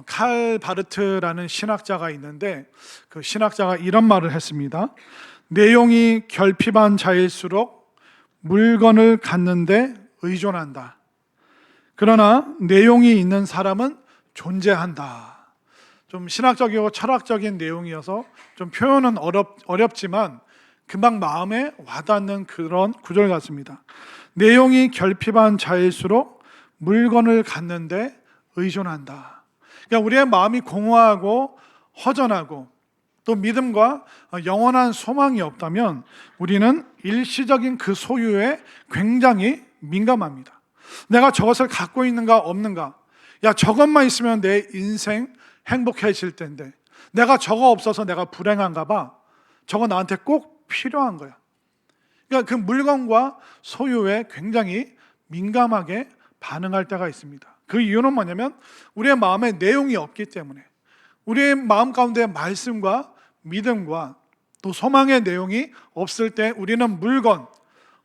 칼 바르트라는 신학자가 있는데 그 신학자가 이런 말을 했습니다. 내용이 결핍한 자일수록 물건을 갖는데 의존한다. 그러나 내용이 있는 사람은 존재한다. 좀 신학적이고 철학적인 내용이어서 좀 표현은 어렵지만 금방 마음에 와닿는 그런 구절 같습니다. 내용이 결핍한 자일수록 물건을 갖는데 의존한다. 그러니까 우리의 마음이 공허하고 허전하고 또 믿음과 영원한 소망이 없다면 우리는 일시적인 그 소유에 굉장히 민감합니다. 내가 저것을 갖고 있는가 없는가, 야 저것만 있으면 내 인생 행복해질 텐데 내가 저거 없어서 내가 불행한가 봐, 저거 나한테 꼭 필요한 거야. 그러니까 그 물건과 소유에 굉장히 민감하게 반응할 때가 있습니다. 그 이유는 뭐냐면 우리의 마음에 내용이 없기 때문에, 우리의 마음 가운데 말씀과 믿음과 또 소망의 내용이 없을 때 우리는 물건,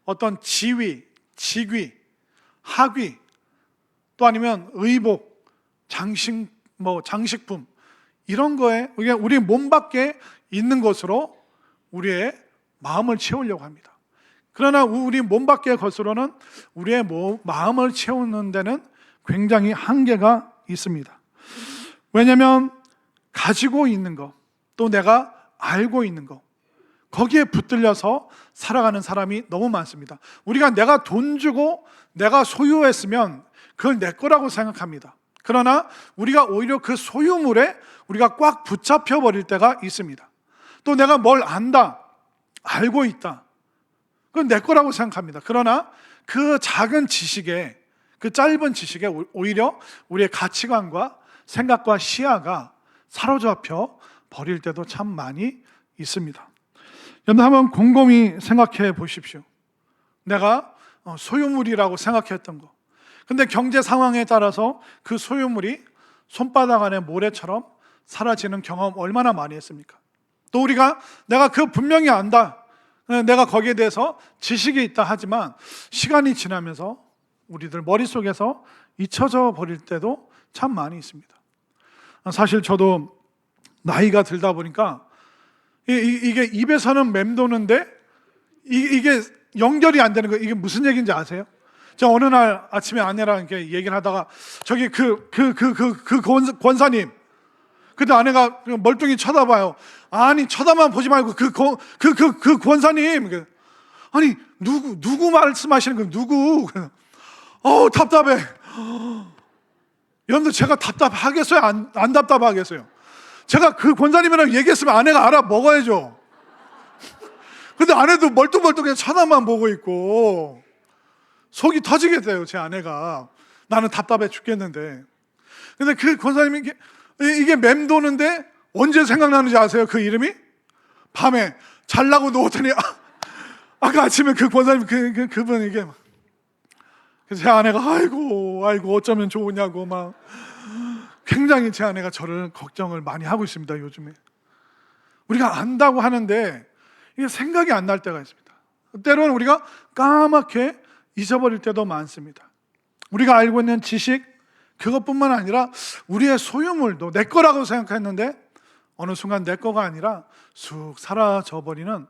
어떤 지위, 직위, 학위, 또 아니면 의복, 장식품 이런 거에 우리 몸 밖에 있는 것으로 우리의 마음을 채우려고 합니다. 그러나 우리 몸 밖의 것으로는 우리의 마음을 채우는 데는 굉장히 한계가 있습니다. 왜냐하면 가지고 있는 것, 또 내가 알고 있는 것, 거기에 붙들려서 살아가는 사람이 너무 많습니다. 내가 돈 주고 내가 소유했으면 그걸 내 거라고 생각합니다. 그러나 우리가 오히려 그 소유물에 우리가 꽉 붙잡혀 버릴 때가 있습니다. 또 내가 뭘 안다, 알고 있다, 그건 내 거라고 생각합니다. 그러나 그 작은 지식에, 그 짧은 지식에 오히려 우리의 가치관과 생각과 시야가 사로잡혀 버릴 때도 참 많이 있습니다. 여러분 한번 곰곰이 생각해 보십시오. 내가 소유물이라고 생각했던 거, 근데 경제 상황에 따라서 그 소유물이 손바닥 안에 모래처럼 사라지는 경험 얼마나 많이 했습니까? 또 내가 그 분명히 안다, 내가 거기에 대해서 지식이 있다 하지만 시간이 지나면서 우리들 머릿속에서 잊혀져 버릴 때도 참 많이 있습니다. 사실 저도 나이가 들다 보니까 이게 입에서는 맴도는데 이게 연결이 안 되는 거예요. 이게 무슨 얘기인지 아세요? 제가 어느 날 아침에 아내랑 이렇게 얘기를 하다가 저기 그 권사님, 그때 아내가 멀뚱히 쳐다봐요. 아니 쳐다만 보지 말고 그 권사님, 아니 누구 말씀하시는 거예요? 누구? 답답해. 여러분들 제가 답답하겠어요? 안 답답하겠어요? 제가 그 권사님이랑 얘기했으면 아내가 알아 먹어야죠. 근데 아내도 멀뚱멀뚱해 쳐다만 보고 있고 속이 터지겠대요. 제 아내가. 나는 답답해 죽겠는데. 근데 그 권사님이 이게 맴도는데 언제 생각나는지 아세요? 그 이름이? 밤에 잘라고 누웠더니 아까 아침에 그 권사님 그분 이게 막. 그래서 제 아내가 아이고 어쩌면 좋으냐고 막 굉장히 제 아내가 저를 걱정을 많이 하고 있습니다. 요즘에 우리가 안다고 하는데 이게 생각이 안 날 때가 있습니다. 때로는 우리가 까맣게 잊어버릴 때도 많습니다. 우리가 알고 있는 지식, 그것뿐만 아니라 우리의 소유물도 내 거라고 생각했는데 어느 순간 내 거가 아니라 쑥 사라져버리는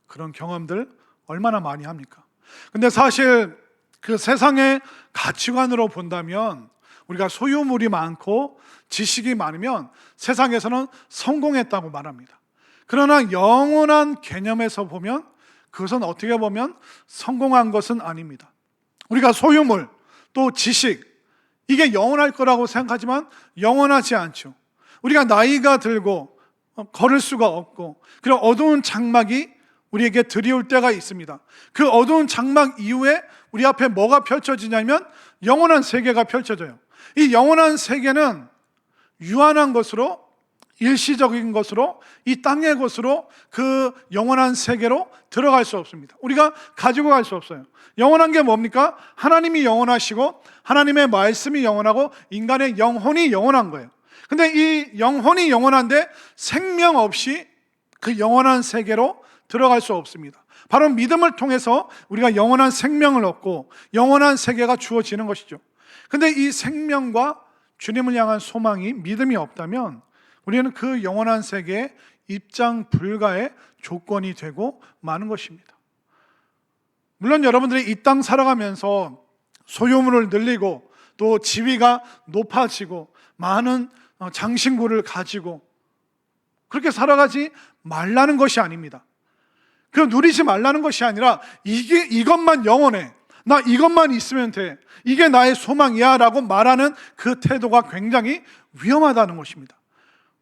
그런 경험들 얼마나 많이 합니까? 근데 사실 그 세상의 가치관으로 본다면 우리가 소유물이 많고 지식이 많으면 세상에서는 성공했다고 말합니다. 그러나 영원한 개념에서 보면 그것은 어떻게 보면 성공한 것은 아닙니다. 우리가 소유물, 또 지식, 이게 영원할 거라고 생각하지만 영원하지 않죠. 우리가 나이가 들고 걸을 수가 없고 그리고 어두운 장막이 우리에게 들이올 때가 있습니다. 그 어두운 장막 이후에 우리 앞에 뭐가 펼쳐지냐면 영원한 세계가 펼쳐져요. 이 영원한 세계는 유한한 것으로, 일시적인 것으로, 이 땅의 것으로 그 영원한 세계로 들어갈 수 없습니다. 우리가 가지고 갈 수 없어요. 영원한 게 뭡니까? 하나님이 영원하시고 하나님의 말씀이 영원하고 인간의 영혼이 영원한 거예요. 근데 이 영혼이 영원한데 생명 없이 그 영원한 세계로 들어갈 수 없습니다. 바로 믿음을 통해서 우리가 영원한 생명을 얻고 영원한 세계가 주어지는 것이죠. 근데 이 생명과 주님을 향한 소망이, 믿음이 없다면 우리는 그 영원한 세계에 입장 불가의 조건이 되고 마는 것입니다. 물론 여러분들이 이 땅 살아가면서 소유물을 늘리고 또 지위가 높아지고 많은 장신구를 가지고 그렇게 살아가지 말라는 것이 아닙니다. 그 누리지 말라는 것이 아니라 이것만 영원해, 나 이것만 있으면 돼, 이게 나의 소망이야 라고 말하는 그 태도가 굉장히 위험하다는 것입니다.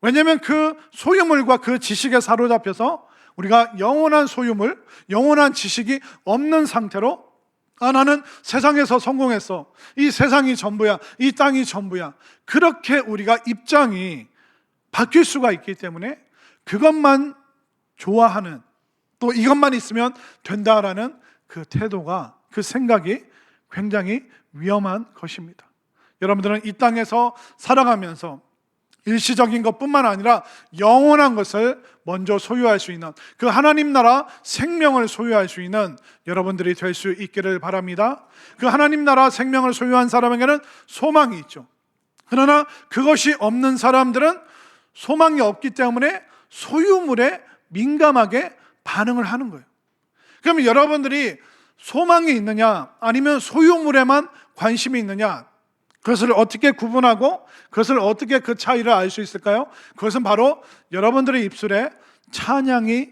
왜냐하면 그 소유물과 그 지식에 사로잡혀서 우리가 영원한 소유물, 영원한 지식이 없는 상태로 나는 세상에서 성공했어, 이 세상이 전부야, 이 땅이 전부야, 그렇게 우리가 입장이 바뀔 수가 있기 때문에 그것만 좋아하는, 또 이것만 있으면 된다라는 그 태도가, 그 생각이 굉장히 위험한 것입니다. 여러분들은 이 땅에서 살아가면서 일시적인 것뿐만 아니라 영원한 것을 먼저 소유할 수 있는, 그 하나님 나라 생명을 소유할 수 있는 여러분들이 될 수 있기를 바랍니다. 그 하나님 나라 생명을 소유한 사람에게는 소망이 있죠. 그러나 그것이 없는 사람들은 소망이 없기 때문에 소유물에 민감하게 반응을 하는 거예요. 그럼 여러분들이 소망이 있느냐 아니면 소유물에만 관심이 있느냐, 그것을 어떻게 구분하고 그것을 어떻게 그 차이를 알 수 있을까요? 그것은 바로 여러분들의 입술에 찬양이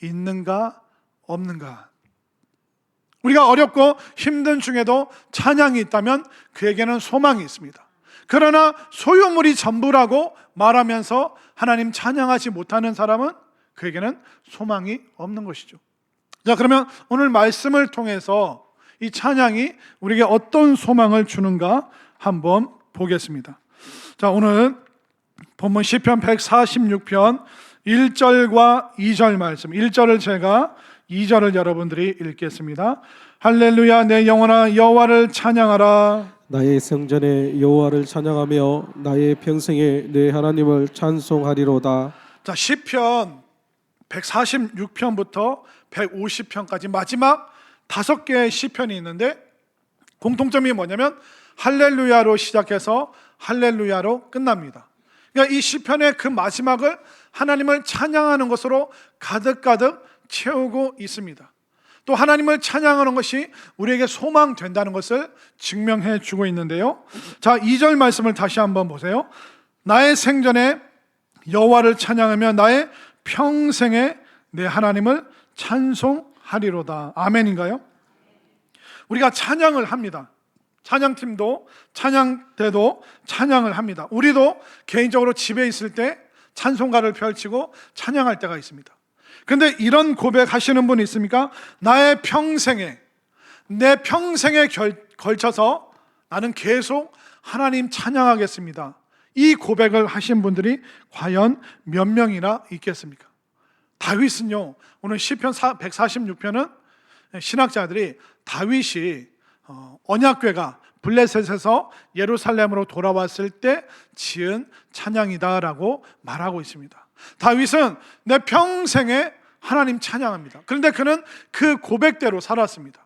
있는가 없는가. 우리가 어렵고 힘든 중에도 찬양이 있다면 그에게는 소망이 있습니다. 그러나 소유물이 전부라고 말하면서 하나님 찬양하지 못하는 사람은 그에게는 소망이 없는 것이죠. 자, 그러면 오늘 말씀을 통해서 이 찬양이 우리에게 어떤 소망을 주는가 한번 보겠습니다. 자, 오늘 본문 시편 146편 1절과 2절 말씀, 1절을 제가, 2절을 여러분들이 읽겠습니다. 할렐루야, 내 영혼아 여호와를 찬양하라. 나의 성전에 여호와를 찬양하며 나의 평생에 내 하나님을 찬송하리로다. 자, 시편 146편부터 150편까지 마지막 5개의 시편이 있는데 공통점이 뭐냐면 할렐루야로 시작해서 할렐루야로 끝납니다. 그러니까 이 시편의 그 마지막을 하나님을 찬양하는 것으로 가득가득 채우고 있습니다. 또 하나님을 찬양하는 것이 우리에게 소망된다는 것을 증명해 주고 있는데요. 자, 2절 말씀을 다시 한번 보세요. 나의 생전에 여호와를 찬양하며 나의 평생에 내 하나님을 찬송하리로다. 아멘인가요? 우리가 찬양을 합니다. 찬양팀도 찬양대도 찬양을 합니다. 우리도 개인적으로 집에 있을 때 찬송가를 펼치고 찬양할 때가 있습니다. 그런데 이런 고백하시는 분 있습니까? 나의 평생에, 내 평생에 걸쳐서 나는 계속 하나님 찬양하겠습니다. 이 고백을 하신 분들이 과연 몇 명이나 있겠습니까? 다윗은요, 오늘 시편 146편은 신학자들이 다윗이 언약궤가 블레셋에서 예루살렘으로 돌아왔을 때 지은 찬양이다라고 말하고 있습니다. 다윗은 내 평생에 하나님 찬양합니다. 그런데 그는 그 고백대로 살았습니다.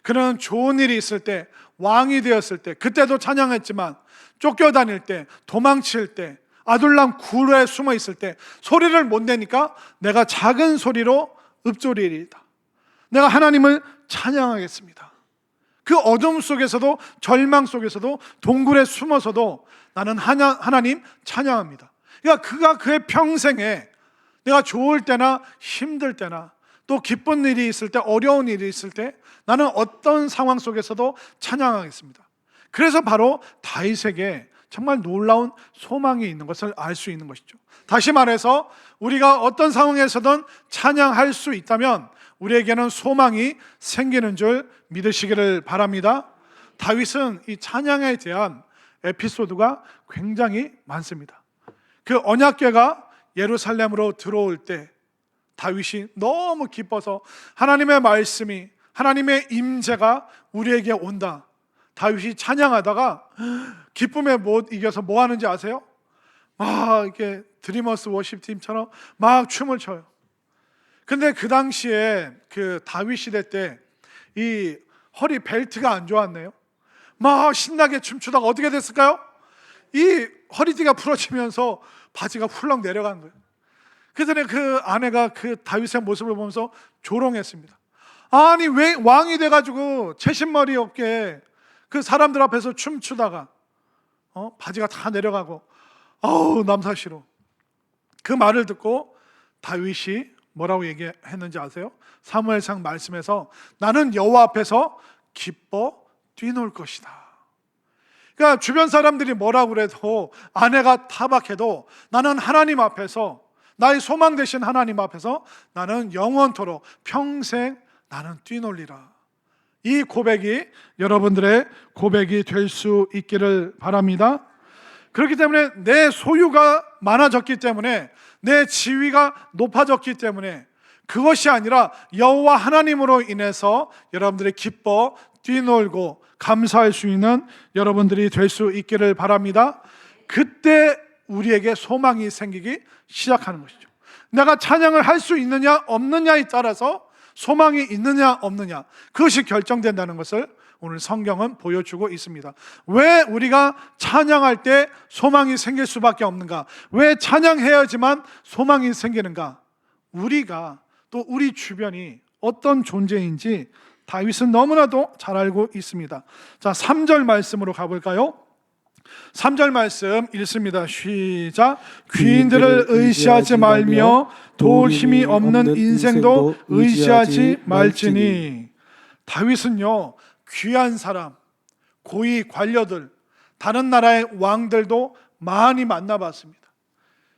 그는 좋은 일이 있을 때, 왕이 되었을 때 그때도 찬양했지만 쫓겨다닐 때, 도망칠 때, 아둘람 굴에 숨어 있을 때 소리를 못 내니까 내가 작은 소리로 읊조리리이다. 내가 하나님을 찬양하겠습니다. 그 어둠 속에서도 절망 속에서도 동굴에 숨어서도 나는 하나님 찬양합니다. 그러니까 그가 그의 평생에 내가 좋을 때나 힘들 때나 또 기쁜 일이 있을 때, 어려운 일이 있을 때 나는 어떤 상황 속에서도 찬양하겠습니다. 그래서 바로 다윗에게 정말 놀라운 소망이 있는 것을 알 수 있는 것이죠. 다시 말해서 우리가 어떤 상황에서든 찬양할 수 있다면 우리에게는 소망이 생기는 줄 믿으시기를 바랍니다. 다윗은 이 찬양에 대한 에피소드가 굉장히 많습니다. 그 언약궤가 예루살렘으로 들어올 때 다윗이 너무 기뻐서 하나님의 말씀이, 하나님의 임재가 우리에게 온다. 다윗이 찬양하다가 기쁨에 못 이겨서 뭐 하는지 아세요? 막 이렇게 드리머스 워십팀처럼 막 춤을 춰요. 근데 그 당시에 그 다윗 시대 때 이 허리 벨트가 안 좋았네요. 막 신나게 춤추다가 어떻게 됐을까요? 이 허리띠가 풀어지면서 바지가 훌렁 내려간 거예요. 그랬더니 그 아내가 그 다윗의 모습을 보면서 조롱했습니다. 아니 왜 왕이 돼가지고 채신머리 없게 그 사람들 앞에서 춤추다가 바지가 다 내려가고 아우 남사 싫어. 그 말을 듣고 다윗이 뭐라고 얘기했는지 아세요? 사무엘상 말씀에서 나는 여호와 앞에서 기뻐 뛰놀 것이다. 그러니까 주변 사람들이 뭐라고 그래도 아내가 타박해도 나는 하나님 앞에서 나의 소망 되신 하나님 앞에서 나는 영원토록 평생 나는 뛰놀리라. 이 고백이 여러분들의 고백이 될 수 있기를 바랍니다. 그렇기 때문에 내 소유가 많아졌기 때문에 내 지위가 높아졌기 때문에 그것이 아니라 여호와 하나님으로 인해서 여러분들이 기뻐 뛰놀고 감사할 수 있는 여러분들이 될 수 있기를 바랍니다. 그때 우리에게 소망이 생기기 시작하는 것이죠. 내가 찬양을 할 수 있느냐 없느냐에 따라서 소망이 있느냐 없느냐 그것이 결정된다는 것을 오늘 성경은 보여주고 있습니다. 왜 우리가 찬양할 때 소망이 생길 수밖에 없는가? 왜 찬양해야지만 소망이 생기는가? 우리가 또 우리 주변이 어떤 존재인지 다윗은 너무나도 잘 알고 있습니다. 자, 3절 말씀으로 가볼까요? 3절 말씀 읽습니다. 시작. 귀인들을 의시하지 말며 도울 힘이 없는 인생도 의시하지 말지니. 다윗은요 귀한 사람, 고위 관료들, 다른 나라의 왕들도 많이 만나봤습니다.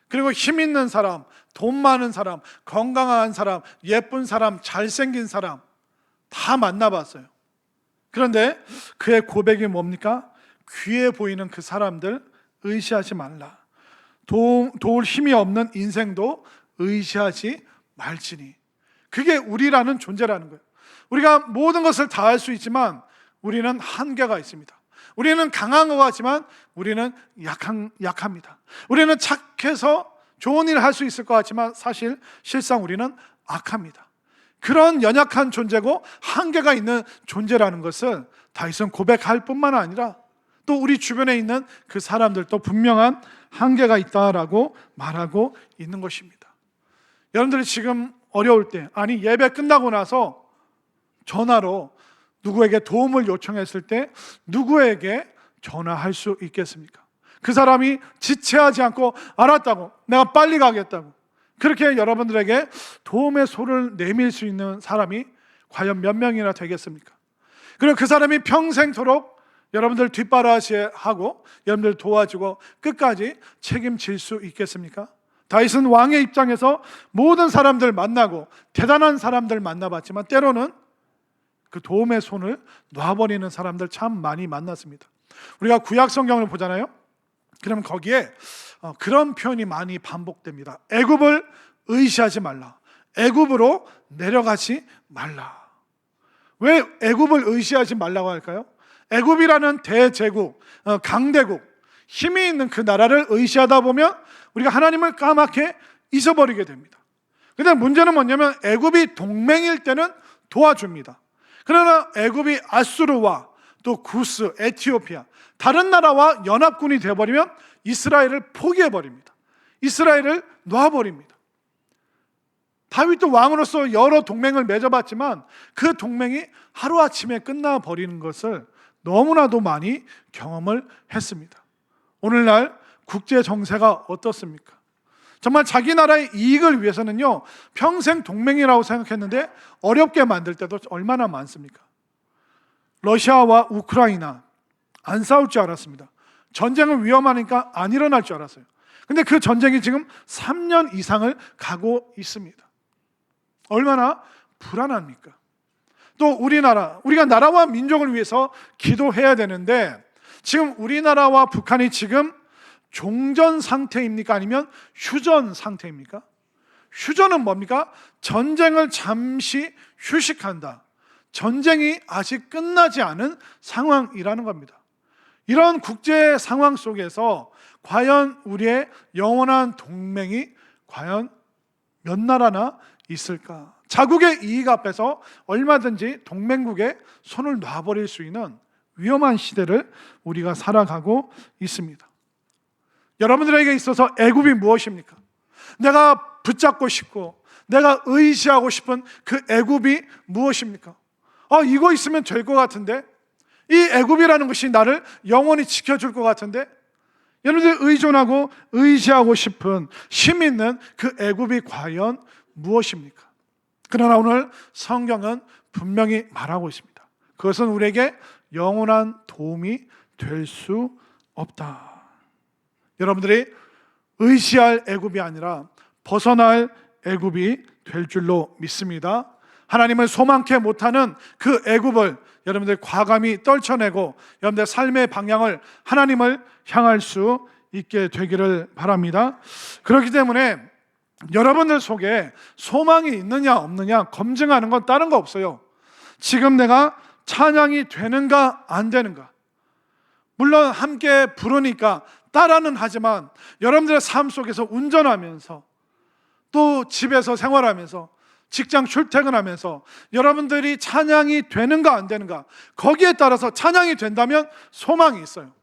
그리고 힘 있는 사람, 돈 많은 사람, 건강한 사람, 예쁜 사람, 잘생긴 사람 다 만나봤어요. 그런데 그의 고백이 뭡니까? 귀해 보이는 그 사람들 의시하지 말라. 도울 힘이 없는 인생도 의시하지 말지니. 그게 우리라는 존재라는 거예요. 우리가 모든 것을 다 할 수 있지만 우리는 한계가 있습니다. 우리는 강한 것 같지만 우리는 약합니다. 우리는 착해서 좋은 일을 할 수 있을 것 같지만 사실 실상 우리는 악합니다. 그런 연약한 존재고 한계가 있는 존재라는 것을 다윗은 고백할 뿐만 아니라 또 우리 주변에 있는 그 사람들도 분명한 한계가 있다라고 말하고 있는 것입니다. 여러분들이 지금 어려울 때, 아니 예배 끝나고 나서 전화로 누구에게 도움을 요청했을 때 누구에게 전화할 수 있겠습니까? 그 사람이 지체하지 않고 알았다고, 내가 빨리 가겠다고 그렇게 여러분들에게 도움의 손을 내밀 수 있는 사람이 과연 몇 명이나 되겠습니까? 그리고 그 사람이 평생토록 여러분들 뒷바라지하고 여러분들 도와주고 끝까지 책임질 수 있겠습니까? 다윗은 왕의 입장에서 모든 사람들 만나고 대단한 사람들 만나봤지만 때로는 그 도움의 손을 놔버리는 사람들 참 많이 만났습니다. 우리가 구약 성경을 보잖아요. 그러면 거기에 그런 표현이 많이 반복됩니다. 애굽을 의시하지 말라. 애굽으로 내려가지 말라. 왜 애굽을 의시하지 말라고 할까요? 애굽이라는 대제국, 강대국, 힘이 있는 그 나라를 의시하다 보면 우리가 하나님을 까맣게 잊어버리게 됩니다. 그런데 문제는 뭐냐면 애굽이 동맹일 때는 도와줍니다. 그러나 애굽이 아수르와 또 구스, 에티오피아 다른 나라와 연합군이 되어버리면 이스라엘을 포기해버립니다. 이스라엘을 놔버립니다. 다윗도 왕으로서 여러 동맹을 맺어봤지만 그 동맹이 하루아침에 끝나버리는 것을 너무나도 많이 경험을 했습니다. 오늘날 국제 정세가 어떻습니까? 정말 자기 나라의 이익을 위해서는요 평생 동맹이라고 생각했는데 어렵게 만들 때도 얼마나 많습니까? 러시아와 우크라이나 안 싸울 줄 알았습니다. 전쟁은 위험하니까 안 일어날 줄 알았어요. 근데 그 전쟁이 지금 3년 이상을 가고 있습니다. 얼마나 불안합니까? 또 우리가 나라와 민족을 위해서 기도해야 되는데 지금 우리나라와 북한이 지금 종전 상태입니까? 아니면 휴전 상태입니까? 휴전은 뭡니까? 전쟁을 잠시 휴식한다. 전쟁이 아직 끝나지 않은 상황이라는 겁니다. 이런 국제 상황 속에서 과연 우리의 영원한 동맹이 과연 몇 나라나 있을까? 자국의 이익 앞에서 얼마든지 동맹국에 손을 놔버릴 수 있는 위험한 시대를 우리가 살아가고 있습니다. 여러분들에게 있어서 애굽이 무엇입니까? 내가 붙잡고 싶고 내가 의지하고 싶은 그 애굽이 무엇입니까? 이거 있으면 될 것 같은데, 이 애굽이라는 것이 나를 영원히 지켜줄 것 같은데, 여러분들 의존하고 의지하고 싶은 힘 있는 그 애굽이 과연 무엇입니까? 그러나 오늘 성경은 분명히 말하고 있습니다. 그것은 우리에게 영원한 도움이 될 수 없다. 여러분들이 의지할 애굽이 아니라 벗어날 애굽이 될 줄로 믿습니다. 하나님을 소망케 못하는 그 애굽을 여러분들 과감히 떨쳐내고 여러분들 삶의 방향을 하나님을 향할 수 있게 되기를 바랍니다. 그렇기 때문에 여러분들 속에 소망이 있느냐 없느냐 검증하는 건 다른 거 없어요. 지금 내가 찬양이 되는가 안 되는가. 물론 함께 부르니까 따라는 하지만 여러분들의 삶 속에서 운전하면서 또 집에서 생활하면서 직장 출퇴근하면서 여러분들이 찬양이 되는가 안 되는가, 거기에 따라서 찬양이 된다면 소망이 있어요.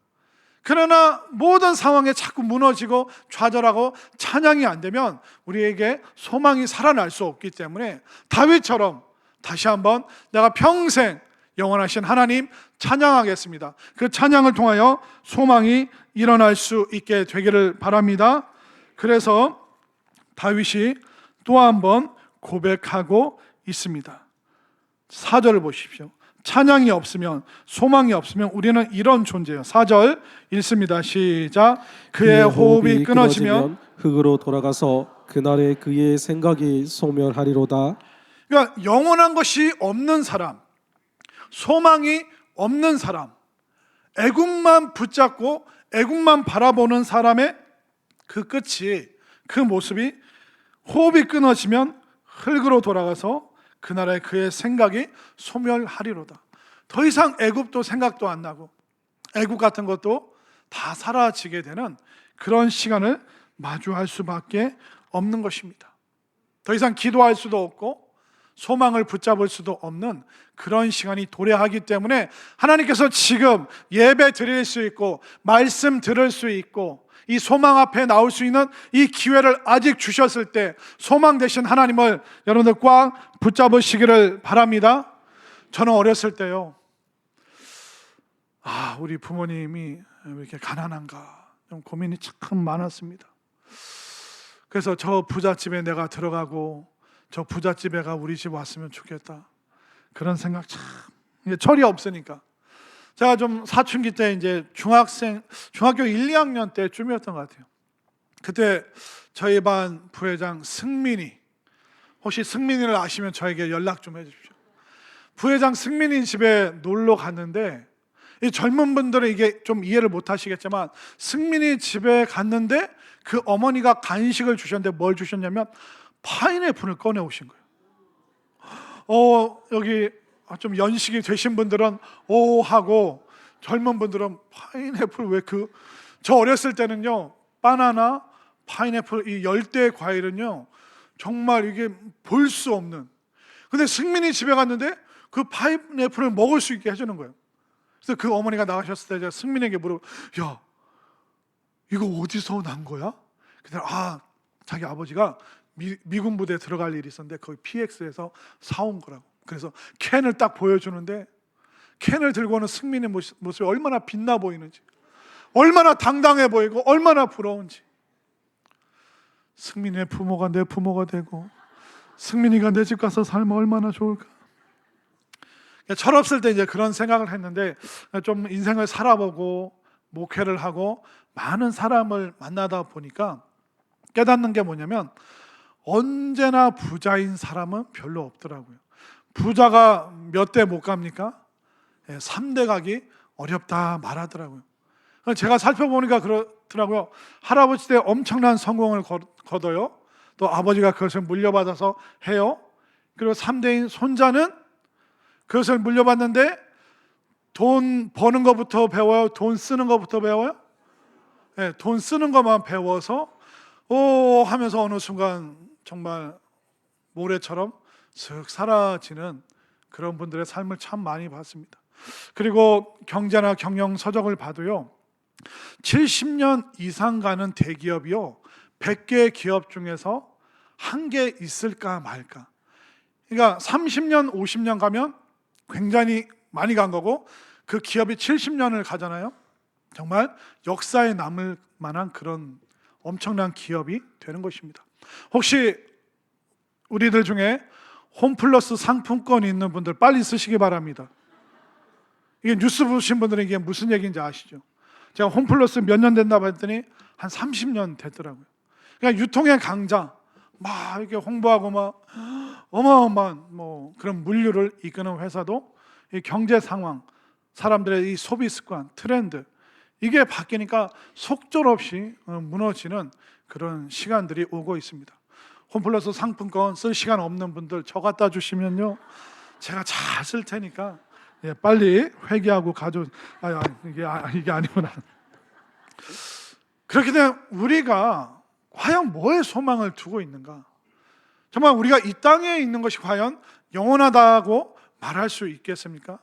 그러나 모든 상황에 자꾸 무너지고 좌절하고 찬양이 안 되면 우리에게 소망이 살아날 수 없기 때문에 다윗처럼 다시 한번 내가 평생 영원하신 하나님 찬양하겠습니다. 그 찬양을 통하여 소망이 일어날 수 있게 되기를 바랍니다. 그래서 다윗이 또 한번 고백하고 있습니다. 4절을 보십시오. 찬양이 없으면, 소망이 없으면 우리는 이런 존재예요. 4절 읽습니다. 시작. 그의 호흡이 끊어지면 흙으로 돌아가서 그날의 그의 생각이 소멸하리로다. 그러니까 영원한 것이 없는 사람, 소망이 없는 사람, 애굽만 붙잡고 애굽만 바라보는 사람의 그 끝이, 그 모습이 호흡이 끊어지면 흙으로 돌아가서 그날의 그의 생각이 소멸하리로다. 더 이상 애굽도 생각도 안 나고 애굽 같은 것도 다 사라지게 되는 그런 시간을 마주할 수밖에 없는 것입니다. 더 이상 기도할 수도 없고 소망을 붙잡을 수도 없는 그런 시간이 도래하기 때문에 하나님께서 지금 예배 드릴 수 있고 말씀 들을 수 있고 이 소망 앞에 나올 수 있는 이 기회를 아직 주셨을 때 소망 되신 하나님을 여러분들 꽉 붙잡으시기를 바랍니다. 저는 어렸을 때요, 우리 부모님이 왜 이렇게 가난한가 좀 고민이 참 많았습니다. 그래서 저 부잣집에 내가 들어가고 저 부잣집애가 우리 집 왔으면 좋겠다, 그런 생각 참. 철이 없으니까 제가 좀 사춘기 때 이제 중학교 1, 2학년 때쯤이었던 것 같아요. 그때 저희 반 부회장 승민이, 혹시 승민이를 아시면 저에게 연락 좀 해주십시오. 부회장 승민이 집에 놀러 갔는데, 이 젊은 분들은 이게 좀 이해를 못 하시겠지만 승민이 집에 갔는데 그 어머니가 간식을 주셨는데 뭘 주셨냐면 파인애플을 꺼내 오신 거예요. 여기 좀 연식이 되신 분들은 오 하고, 젊은 분들은 파인애플 왜 저 어렸을 때는요, 바나나, 파인애플 이 열대 과일은요 정말 이게 볼 수 없는. 근데 승민이 집에 갔는데 그 파인애플을 먹을 수 있게 해주는 거예요. 그래서 그 어머니가 나가셨을 때 제가 승민에게 야, 이거 어디서 난 거야? 근데 자기 아버지가 미군 부대에 들어갈 일이 있었는데 거기 PX에서 사온 거라고. 그래서 캔을 딱 보여주는데 캔을 들고 오는 승민의 모습이 얼마나 빛나 보이는지, 얼마나 당당해 보이고 얼마나 부러운지. 승민의 부모가 내 부모가 되고 승민이가 내 집 가서 살면 얼마나 좋을까. 철없을 때 이제 그런 생각을 했는데, 좀 인생을 살아보고 목회를 하고 많은 사람을 만나다 보니까 깨닫는 게 뭐냐면 언제나 부자인 사람은 별로 없더라고요. 부자가 몇 대 못 갑니까? 3대 가기 어렵다 말하더라고요. 제가 살펴보니까 그렇더라고요. 할아버지 때 엄청난 성공을 거둬요. 또 아버지가 그것을 물려받아서 해요. 그리고 3대인 손자는 그것을 물려받는데 돈 버는 것부터 배워요? 돈 쓰는 것부터 배워요? 돈 쓰는 것만 배워서 하면서 어느 순간 정말 모래처럼 슥 사라지는 그런 분들의 삶을 참 많이 봤습니다. 그리고 경제나 경영 서적을 봐도요, 70년 이상 가는 대기업이요, 100개 기업 중에서 한 개 있을까 말까. 그러니까 30년, 50년 가면 굉장히 많이 간 거고, 그 기업이 70년을 가잖아요. 정말 역사에 남을 만한 그런 엄청난 기업이 되는 것입니다. 혹시 우리들 중에 홈플러스 상품권이 있는 분들 빨리 쓰시기 바랍니다. 이게 뉴스 보신 분들은 이게 무슨 얘기인지 아시죠? 제가 홈플러스 몇 년 됐나 봤더니 한 30년 됐더라고요. 그러니까 유통의 강자, 막 이렇게 홍보하고 막 어마어마한 뭐 그런 물류를 이끄는 회사도 이 경제 상황, 사람들의 이 소비 습관, 트렌드, 이게 바뀌니까 속절없이 무너지는 그런 시간들이 오고 있습니다. 홈플러스 상품권 쓸 시간 없는 분들 저 갖다 주시면요, 제가 잘 쓸 테니까 빨리 회개하고 이게 아니구나. 그렇게 되면 우리가 과연 뭐에 소망을 두고 있는가? 정말 우리가 이 땅에 있는 것이 과연 영원하다고 말할 수 있겠습니까?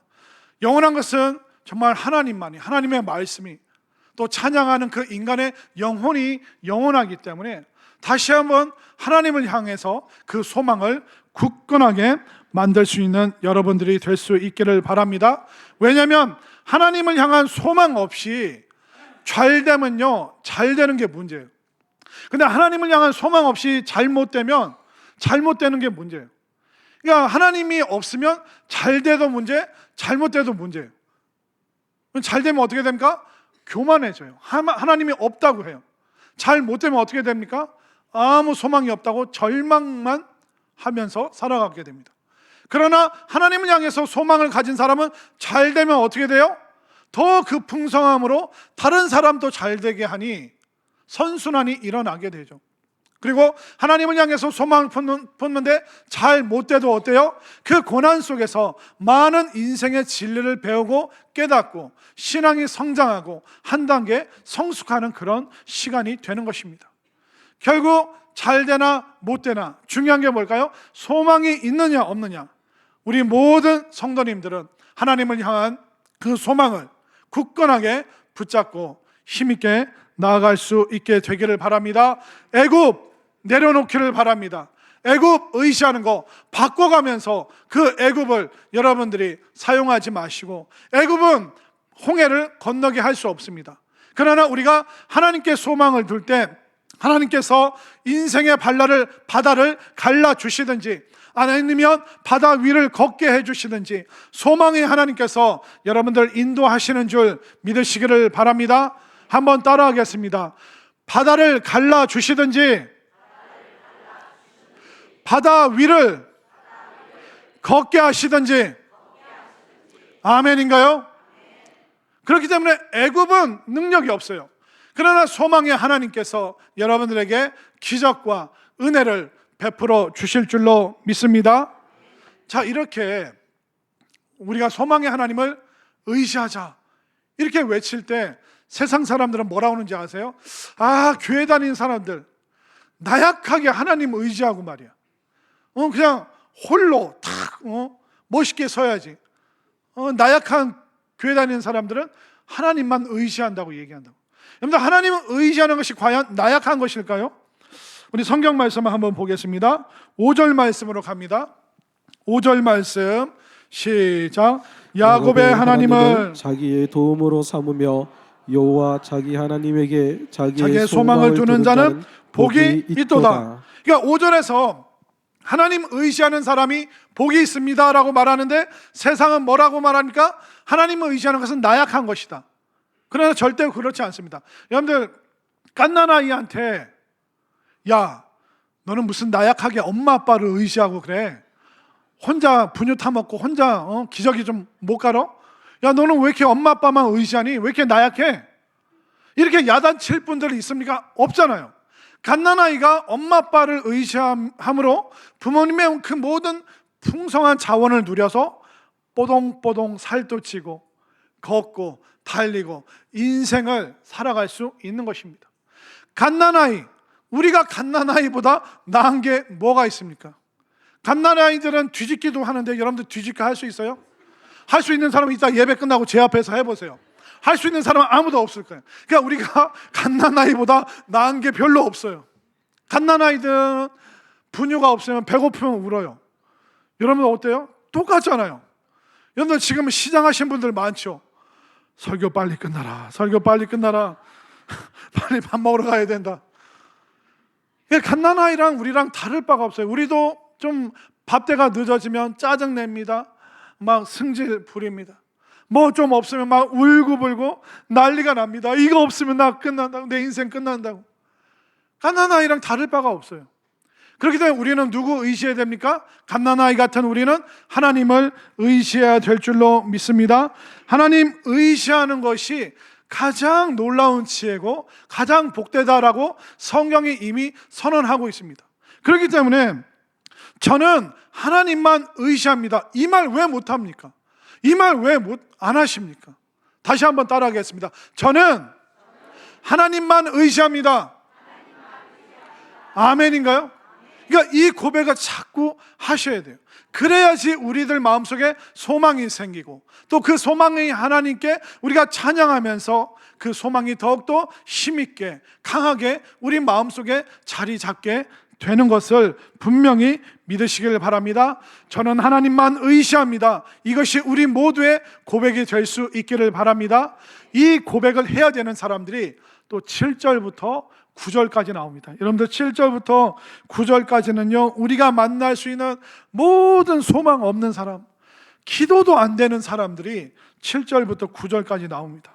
영원한 것은 정말 하나님만이, 하나님의 말씀이, 또 찬양하는 그 인간의 영혼이 영원하기 때문에 다시 한번 하나님을 향해서 그 소망을 굳건하게 만들 수 있는 여러분들이 될 수 있기를 바랍니다. 왜냐하면 하나님을 향한 소망 없이 잘 되면요, 잘 되는 게 문제예요. 근데 하나님을 향한 소망 없이 잘못되면 잘못되는 게 문제예요. 그러니까 하나님이 없으면 잘 돼도 문제, 잘못돼도 문제예요. 잘 되면 어떻게 됩니까? 교만해져요. 하나님이 없다고 해요. 잘 못되면 어떻게 됩니까? 아무 소망이 없다고 절망만 하면서 살아가게 됩니다. 그러나 하나님을 향해서 소망을 가진 사람은 잘 되면 어떻게 돼요? 더 그 풍성함으로 다른 사람도 잘 되게 하니 선순환이 일어나게 되죠. 그리고 하나님을 향해서 소망을 품는데 잘 못돼도 어때요? 그 고난 속에서 많은 인생의 진리를 배우고 깨닫고 신앙이 성장하고 한 단계 성숙하는 그런 시간이 되는 것입니다. 결국 잘 되나 못 되나 중요한 게 뭘까요? 소망이 있느냐 없느냐. 우리 모든 성도님들은 하나님을 향한 그 소망을 굳건하게 붙잡고 힘있게 나아갈 수 있게 되기를 바랍니다. 애굽 내려놓기를 바랍니다. 애굽 의지하는 거 바꿔가면서 그 애굽을 여러분들이 사용하지 마시고, 애굽은 홍해를 건너게 할 수 없습니다. 그러나 우리가 하나님께 소망을 둘 때 하나님께서 인생의 바다를 갈라주시든지 아니면 바다 위를 걷게 해주시든지 소망의 하나님께서 여러분들 인도하시는 줄 믿으시기를 바랍니다. 한번 따라하겠습니다. 바다를 갈라주시든지 바다 위를 걷게 하시든지. 아멘인가요? 그렇기 때문에 애굽은 능력이 없어요. 그러나 소망의 하나님께서 여러분들에게 기적과 은혜를 베풀어 주실 줄로 믿습니다. 자, 이렇게 우리가 소망의 하나님을 의지하자 이렇게 외칠 때 세상 사람들은 뭐라고 하는지 아세요? 교회 다니는 사람들 나약하게 하나님 의지하고 말이야. 그냥 홀로 탁 멋있게 서야지. 나약한 교회 다니는 사람들은 하나님만 의지한다고 얘기한다고. 여러분들, 하나님을 의지하는 것이 과연 나약한 것일까요? 우리 성경 말씀을 한번 보겠습니다. 5절 말씀으로 갑니다. 5절 말씀 시작. 야곱의 하나님을 자기의 도움으로 삼으며 여호와 자기 하나님에게 자기의 소망을 두는 자는 복이 있도다. 그러니까 5절에서 하나님 의지하는 사람이 복이 있습니다 라고 말하는데, 세상은 뭐라고 말합니까? 하나님을 의지하는 것은 나약한 것이다. 그러나 절대 그렇지 않습니다. 여러분들, 갓난아이한테 야, 너는 무슨 나약하게 엄마 아빠를 의지하고 그래? 혼자 분유 타먹고 혼자 기저귀 좀 못 갈아? 야, 너는 왜 이렇게 엄마 아빠만 의지하니? 왜 이렇게 나약해? 이렇게 야단칠 분들이 있습니까? 없잖아요. 갓난아이가 엄마 아빠를 의지함으로 부모님의 그 모든 풍성한 자원을 누려서 뽀동뽀동 살도 찌고 걷고 달리고 인생을 살아갈 수 있는 것입니다. 갓난아이, 우리가 갓난아이보다 나은 게 뭐가 있습니까? 갓난아이들은 뒤집기도 하는데 여러분들 뒤집기 할 수 있어요? 할 수 있는 사람은 이따 예배 끝나고 제 앞에서 해보세요. 할 수 있는 사람은 아무도 없을 거예요. 그러니까 우리가 갓난아이보다 나은 게 별로 없어요. 갓난아이들은 분유가 없으면 배고프면 울어요. 여러분 어때요? 똑같잖아요. 여러분들 지금 시장하신 분들 많죠. 설교 빨리 끝나라. 설교 빨리 끝나라. 빨리 밥 먹으러 가야 된다. 갓난아이랑 우리랑 다를 바가 없어요. 우리도 좀 밥때가 늦어지면 짜증냅니다. 막 승질 부립니다. 뭐 좀 없으면 막 울고불고 난리가 납니다. 이거 없으면 나 끝난다고, 내 인생 끝난다고. 갓난아이랑 다를 바가 없어요. 그렇기 때문에 우리는 누구 의지해야 됩니까? 갓난아이 같은 우리는 하나님을 의지해야 될 줄로 믿습니다. 하나님 의지하는 것이 가장 놀라운 지혜고 가장 복되다라고 성경이 이미 선언하고 있습니다. 그렇기 때문에 저는 하나님만 의지합니다. 이 말 왜 못합니까? 이 말 왜 안 하십니까? 다시 한번 따라하겠습니다. 저는 하나님만 의지합니다. 아멘인가요? 그러니까 이 고백을 자꾸 하셔야 돼요. 그래야지 우리들 마음속에 소망이 생기고 또 그 소망이 하나님께 우리가 찬양하면서 그 소망이 더욱더 힘있게 강하게 우리 마음속에 자리 잡게 되는 것을 분명히 믿으시길 바랍니다. 저는 하나님만 의지합니다. 이것이 우리 모두의 고백이 될 수 있기를 바랍니다. 이 고백을 해야 되는 사람들이 또 7절부터 9절까지 나옵니다. 여러분들 7절부터 9절까지는요 우리가 만날 수 있는 모든 소망 없는 사람, 기도도 안 되는 사람들이 7절부터 9절까지 나옵니다.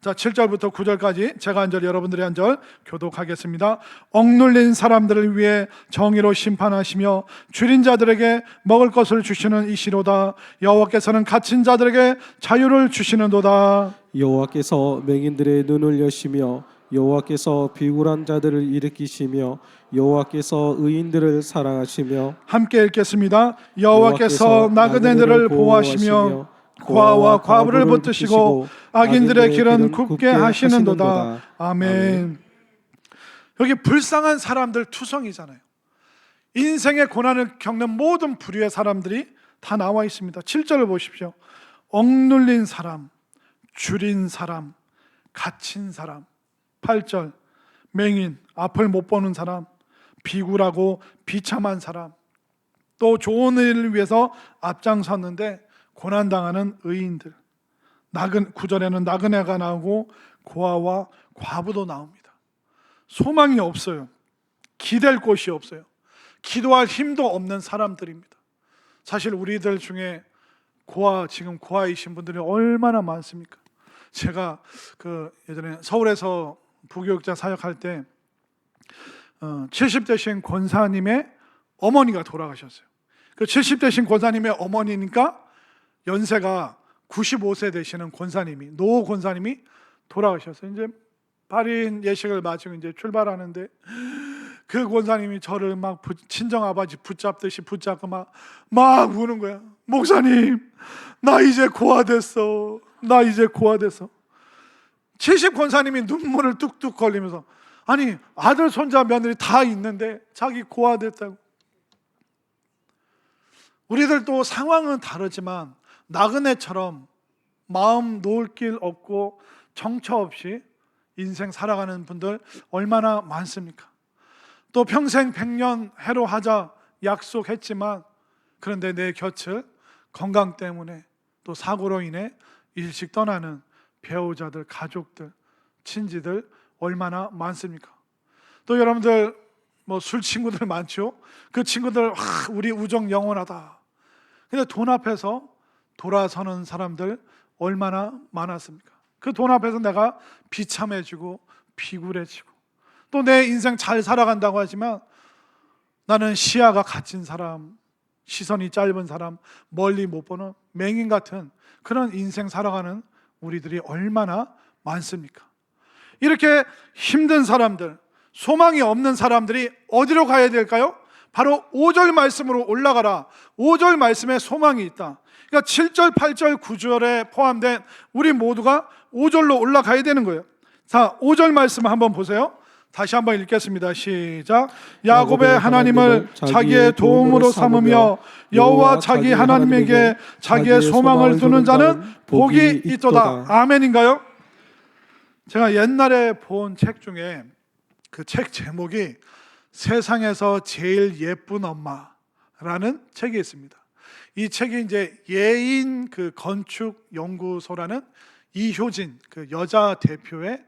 자, 7절부터 9절까지 제가 한 절 여러분들이 한 절 교독하겠습니다. 억눌린 사람들을 위해 정의로 심판하시며 줄인 자들에게 먹을 것을 주시는 이시로다. 여호와께서는 갇힌 자들에게 자유를 주시는도다. 여호와께서 맹인들의 눈을 여시며 여호와께서 비굴한 자들을 일으키시며 여호와께서 의인들을 사랑하시며 함께 읽겠습니다. 여호와께서 나그네들을 보호하시며 고아와 과부를 붙드시고 악인들의 길은 굽게 하시는도다. 아멘. 여기 불쌍한 사람들 투성이잖아요. 인생의 고난을 겪는 모든 부류의 사람들이 다 나와 있습니다. 7절을 보십시오. 억눌린 사람, 줄인 사람, 갇힌 사람. 8절 맹인, 앞을 못 보는 사람, 비굴하고 비참한 사람, 또 좋은 일을 위해서 앞장섰는데 고난당하는 의인들. 9절에는 나그네가 나오고 고아와 과부도 나옵니다. 소망이 없어요. 기댈 곳이 없어요. 기도할 힘도 없는 사람들입니다. 사실 우리들 중에 지금 고아이신 분들이 얼마나 많습니까? 제가 예전에 서울에서 부교육자 사역할 때 70대신 권사님의 어머니가 돌아가셨어요. 그 70대신 권사님의 어머니니까 연세가 95세 되시는 권사님이, 노 권사님이 돌아가셨어요. 이제 발인 예식을 마치고 이제 출발하는데 그 권사님이 저를 막 친정 아버지 붙잡듯이 붙잡고 막 우는 거야. 목사님, 나 이제 고아됐어. 나 이제 고아됐어. 70 권사님이 눈물을 뚝뚝 걸리면서 아니 아들 손자 며느리 다 있는데 자기 고아됐다고. 우리들도 상황은 다르지만 나그네처럼 마음 놓을 길 없고 정처 없이 인생 살아가는 분들 얼마나 많습니까? 또 평생 100년 해로하자 약속했지만 그런데 내 곁을 건강 때문에 또 사고로 인해 일찍 떠나는 배우자들, 가족들, 친지들 얼마나 많습니까? 또 여러분들 술 친구들 많죠? 그 친구들 우리 우정 영원하다. 근데 돈 앞에서 돌아서는 사람들 얼마나 많았습니까? 그 돈 앞에서 내가 비참해지고 비굴해지고 또 내 인생 잘 살아간다고 하지만 나는 시야가 갇힌 사람, 시선이 짧은 사람, 멀리 못 보는 맹인 같은 그런 인생 살아가는 우리들이 얼마나 많습니까? 이렇게 힘든 사람들, 소망이 없는 사람들이 어디로 가야 될까요? 바로 5절 말씀으로 올라가라. 5절 말씀에 소망이 있다. 그러니까 7절, 8절, 9절에 포함된 우리 모두가 5절로 올라가야 되는 거예요. 자, 5절 말씀 한번 보세요. 다시 한번 읽겠습니다. 시작. 야곱의 하나님을 자기의 도움으로 삼으며 여호와 자기 하나님에게 자기의 소망을 두는 자는 복이 있도다. 아멘인가요? 제가 옛날에 본 책 중에 그 책 제목이 세상에서 제일 예쁜 엄마라는 책이 있습니다. 이 책이 이제 예인 그 건축 연구소라는 이효진 그 여자 대표의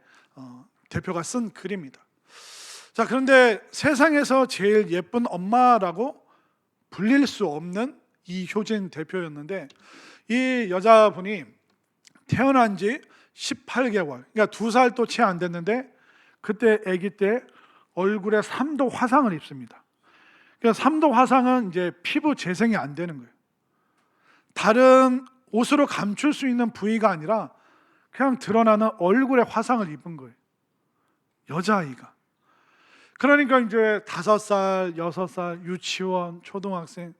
대표가 쓴 글입니다. 자, 그런데 세상에서 제일 예쁜 엄마라고 불릴 수 없는 이효진 대표였는데, 이 여자분이 태어난 지 18개월, 그러니까 2살도 채 안 됐는데 그때 아기 때 얼굴에 3도 화상을 입습니다. 그러니까 3도 화상은 이제 피부 재생이 안 되는 거예요. 다른 옷으로 감출 수 있는 부위가 아니라 그냥 드러나는 얼굴에 화상을 입은 거예요. 여자아이가. 그러니까 이제 5살, 6살, 유치원, 초등학생.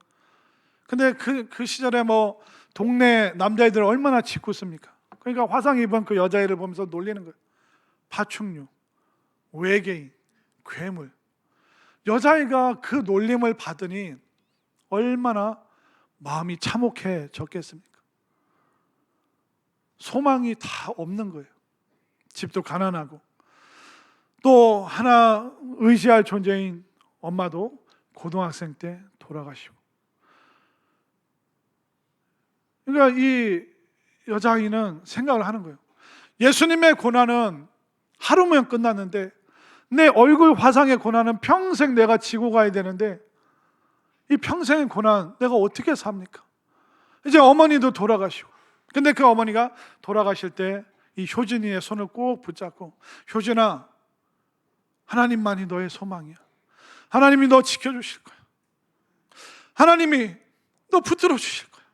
근데 그 시절에 뭐 동네 남자애들 얼마나 짓궂습니까? 그러니까 화상 입은 그 여자애를 보면서 놀리는 거예요. 파충류, 외계인, 괴물. 여자아이가 그 놀림을 받으니 얼마나 마음이 참혹해졌겠습니까? 소망이 다 없는 거예요. 집도 가난하고, 또 하나 의지할 존재인 엄마도 고등학생 때 돌아가시고. 그러니까 이 여자아이는 생각을 하는 거예요. 예수님의 고난은 하루면 끝났는데 내 얼굴 화상의 고난은 평생 내가 지고 가야 되는데 이 평생의 고난 내가 어떻게 삽니까? 이제 어머니도 돌아가시고, 근데 그 어머니가 돌아가실 때 이 효진이의 손을 꼭 붙잡고, 효진아, 하나님만이 너의 소망이야. 하나님이 너 지켜주실 거야. 하나님이 너 붙들어 주실 거야.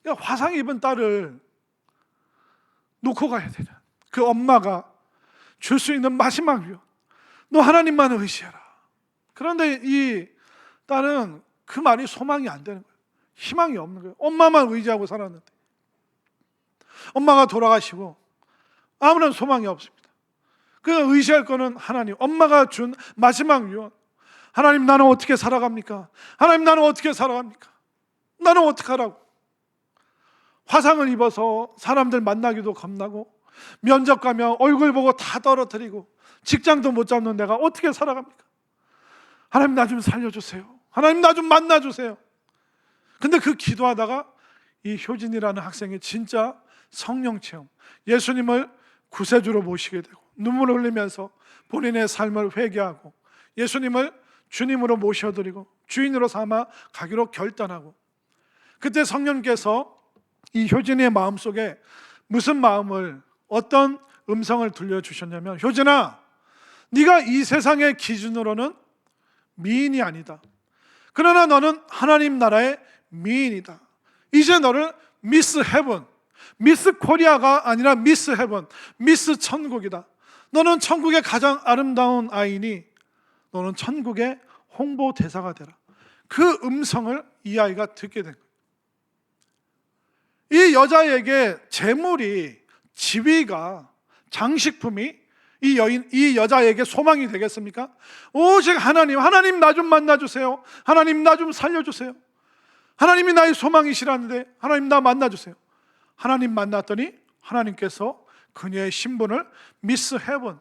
그러니까 화상 입은 딸을 놓고 가야 되는 그 엄마가 줄 수 있는 마지막 위로, 너 하나님만 의지해라. 그런데 이 딸은 그 말이 소망이 안 되는 거예요. 희망이 없는 거예요. 엄마만 의지하고 살았는데 엄마가 돌아가시고 아무런 소망이 없습니다. 그냥 의지할 거는 하나님, 엄마가 준 마지막 유언. 하나님, 나는 어떻게 살아갑니까? 하나님, 나는 어떻게 살아갑니까? 나는 어떻게 하라고? 화상을 입어서 사람들 만나기도 겁나고, 면접 가면 얼굴 보고 다 떨어뜨리고, 직장도 못 잡는 내가 어떻게 살아갑니까? 하나님, 나 좀 살려주세요. 하나님, 나 좀 만나주세요. 근데 그 기도하다가 이 효진이라는 학생이 진짜 성령 체험, 예수님을 구세주로 모시게 되고 눈물을 흘리면서 본인의 삶을 회개하고 예수님을 주님으로 모셔드리고 주인으로 삼아 가기로 결단하고, 그때 성령께서 이 효진이의 마음속에 무슨 마음을, 어떤 음성을 들려주셨냐면, 효진아, 네가 이 세상의 기준으로는 미인이 아니다. 그러나 너는 하나님 나라의 미인이다. 이제 너를 미스 헤븐, 미스 코리아가 아니라 미스 헤븐, 미스 천국이다. 너는 천국의 가장 아름다운 아이니 너는 천국의 홍보 대사가 되라. 그 음성을 이 아이가 듣게 된 거예요. 이 여자에게 재물이, 지위가, 장식품이 이 여자에게 소망이 되겠습니까? 오직 하나님, 하나님 나 좀 만나주세요. 하나님 나 좀 살려주세요. 하나님이 나의 소망이시라는데 하나님 나 만나주세요. 하나님 만났더니 하나님께서 그녀의 신분을 미스 헤븐,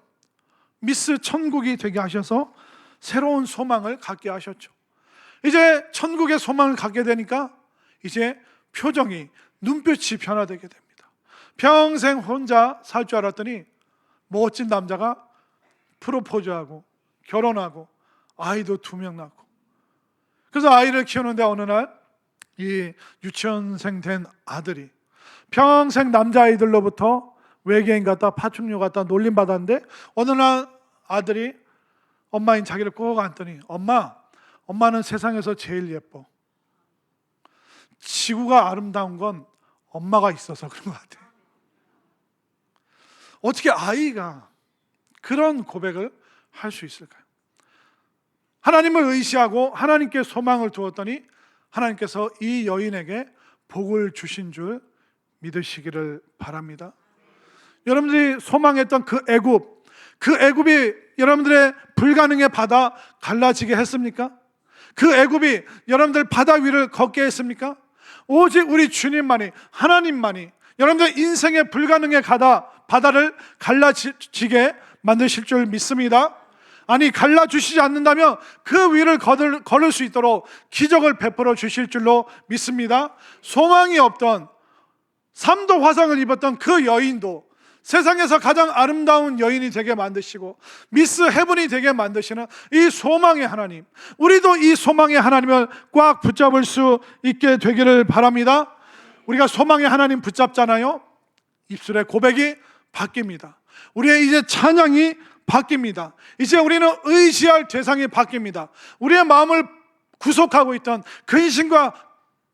미스 천국이 되게 하셔서 새로운 소망을 갖게 하셨죠. 이제 천국의 소망을 갖게 되니까 이제 표정이, 눈빛이 변화되게 됩니다. 평생 혼자 살 줄 알았더니 멋진 남자가 프로포즈하고 결혼하고 아이도 2명 낳고, 그래서 아이를 키우는데 어느 날 이 유치원생 된 아들이 평생 남자아이들로부터 외계인 같다, 파충류 같다 놀림 받았는데 어느 날 아들이 엄마인 자기를 꼭 안더니, 엄마는 세상에서 제일 예뻐. 지구가 아름다운 건 엄마가 있어서 그런 것 같아. 어떻게 아이가 그런 고백을 할 수 있을까요? 하나님을 의지하고 하나님께 소망을 두었더니 하나님께서 이 여인에게 복을 주신 줄 믿으시기를 바랍니다. 여러분들이 소망했던 그 애굽이 여러분들의 불가능의 바다 갈라지게 했습니까? 그 애굽이 여러분들 바다 위를 걷게 했습니까? 오직 우리 주님만이, 하나님만이 여러분들 인생의 불가능의 바다를 갈라지게 만드실 줄 믿습니다. 아니, 갈라주시지 않는다면 그 위를 걸을 수 있도록 기적을 베풀어 주실 줄로 믿습니다. 소망이 없던 3도 화상을 입었던 그 여인도 세상에서 가장 아름다운 여인이 되게 만드시고 미스 헤븐이 되게 만드시는 이 소망의 하나님, 우리도 이 소망의 하나님을 꽉 붙잡을 수 있게 되기를 바랍니다. 우리가 소망의 하나님 붙잡잖아요. 입술의 고백이 바뀝니다. 우리의 이제 찬양이 바뀝니다. 이제 우리는 의지할 대상이 바뀝니다. 우리의 마음을 구속하고 있던 근심과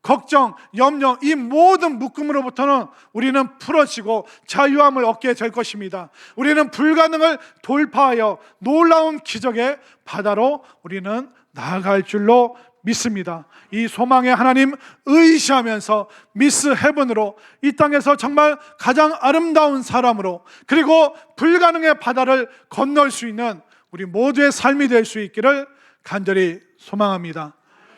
걱정, 염려, 이 모든 묶음으로부터는 우리는 풀어지고 자유함을 얻게 될 것입니다. 우리는 불가능을 돌파하여 놀라운 기적의 바다로 우리는 나아갈 줄로 믿습니다. 이 소망의 하나님 의지하면서 미스 헤븐으로 이 땅에서 정말 가장 아름다운 사람으로, 그리고 불가능의 바다를 건널 수 있는 우리 모두의 삶이 될 수 있기를 간절히 소망합니다.